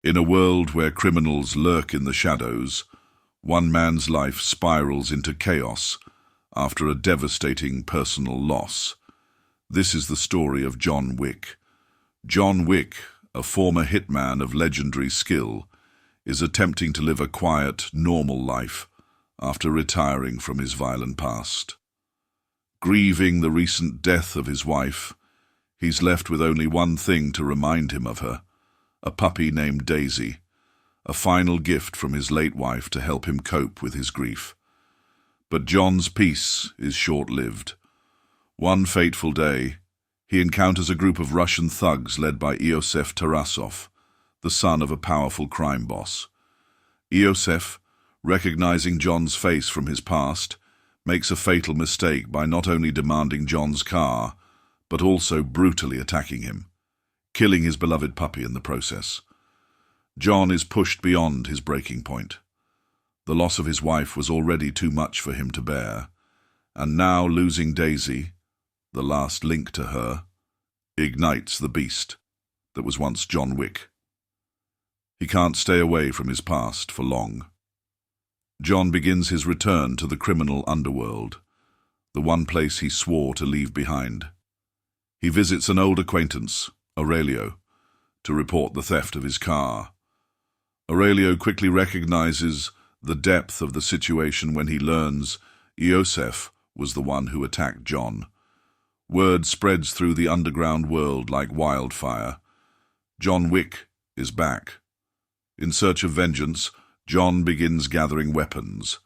In a world where criminals lurk in the shadows, one man's life spirals into chaos after a devastating personal loss. This is the story of John Wick. John Wick, a former hitman of legendary skill, is attempting to live a quiet, normal life after retiring from his violent past. Grieving the recent death of his wife, he's left with only one thing to remind him of her: a puppy named Daisy, a final gift from his late wife to help him cope with his grief. But John's peace is short-lived. One fateful day, he encounters a group of Russian thugs led by Iosef Tarasov, the son of a powerful crime boss. Iosef, recognizing John's face from his past, makes a fatal mistake by not only demanding John's car, but also brutally attacking him, killing his beloved puppy in the process. John is pushed beyond his breaking point. The loss of his wife was already too much for him to bear, and now losing Daisy, the last link to her, ignites the beast that was once John Wick. He can't stay away from his past for long. John begins his return to the criminal underworld, the one place he swore to leave behind. He visits an old acquaintance, Aurelio, to report the theft of his car. Aurelio quickly recognizes the depth of the situation when he learns Iosef was the one who attacked John. Word spreads through the underground world like wildfire. John Wick is back. In search of vengeance, John begins gathering weapons,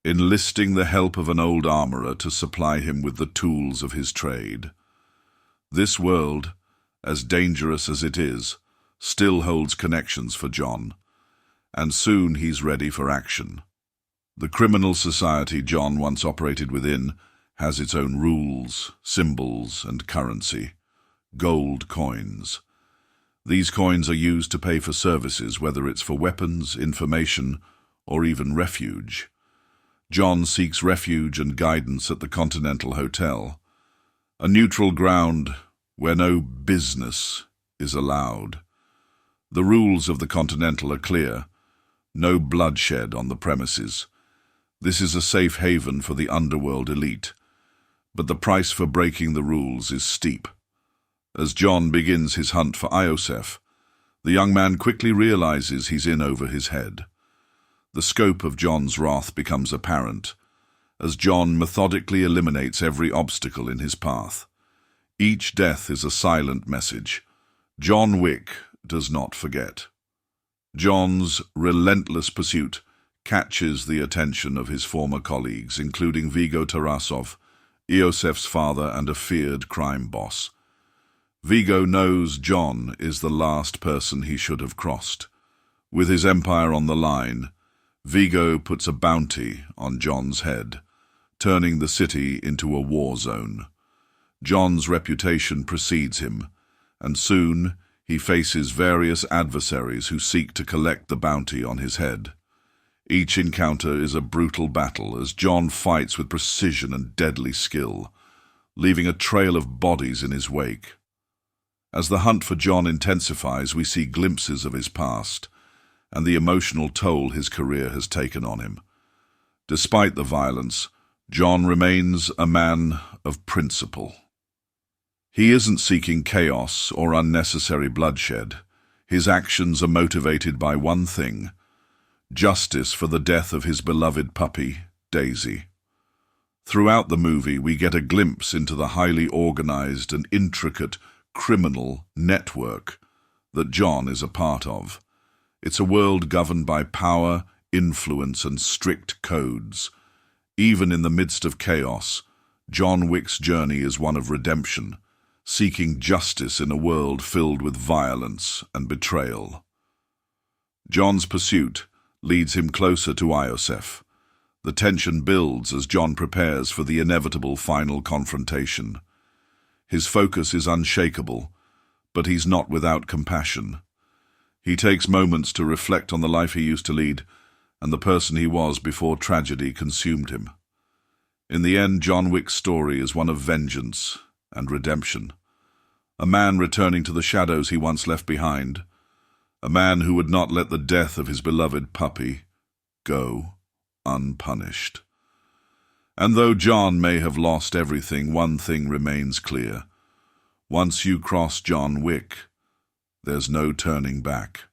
enlisting the help of an old armorer to supply him with the tools of his trade. This world, as dangerous as it is, still holds connections for John, and soon he's ready for action. The criminal society John once operated within has its own rules, symbols, and currency: gold coins. These coins are used to pay for services, whether it's for weapons, information, or even refuge. John seeks refuge and guidance at the Continental Hotel, a neutral ground where no business is allowed. The rules of the Continental are clear: no bloodshed on the premises. This is a safe haven for the underworld elite, but the price for breaking the rules is steep. As John begins his hunt for Iosef, the young man quickly realizes he's in over his head. The scope of John's wrath becomes apparent as John methodically eliminates every obstacle in his path. Each death is a silent message. John Wick does not forget. John's relentless pursuit catches the attention of his former colleagues, including Vigo Tarasov, Iosef's father and a feared crime boss. Vigo knows John is the last person he should have crossed. With his empire on the line, Vigo puts a bounty on John's head, turning the city into a war zone. John's reputation precedes him, and soon he faces various adversaries who seek to collect the bounty on his head. Each encounter is a brutal battle as John fights with precision and deadly skill, leaving a trail of bodies in his wake. As the hunt for John intensifies, we see glimpses of his past and the emotional toll his career has taken on him. Despite the violence, John remains a man of principle. He isn't seeking chaos or unnecessary bloodshed. His actions are motivated by one thing: justice for the death of his beloved puppy, Daisy. Throughout the movie, we get a glimpse into the highly organized and intricate criminal network that John is a part of. It's a world governed by power, influence, and strict codes. Even in the midst of chaos, John Wick's journey is one of redemption, seeking justice in a world filled with violence and betrayal. John's pursuit leads him closer to Iosef. The tension builds as John prepares for the inevitable final confrontation. His focus is unshakable, but he's not without compassion. He takes moments to reflect on the life he used to lead and the person he was before tragedy consumed him. In the end, John Wick's story is one of vengeance and redemption. A man returning to the shadows he once left behind, a man who would not let the death of his beloved puppy go unpunished. And though John may have lost everything, one thing remains clear. Once you cross John Wick, there's no turning back.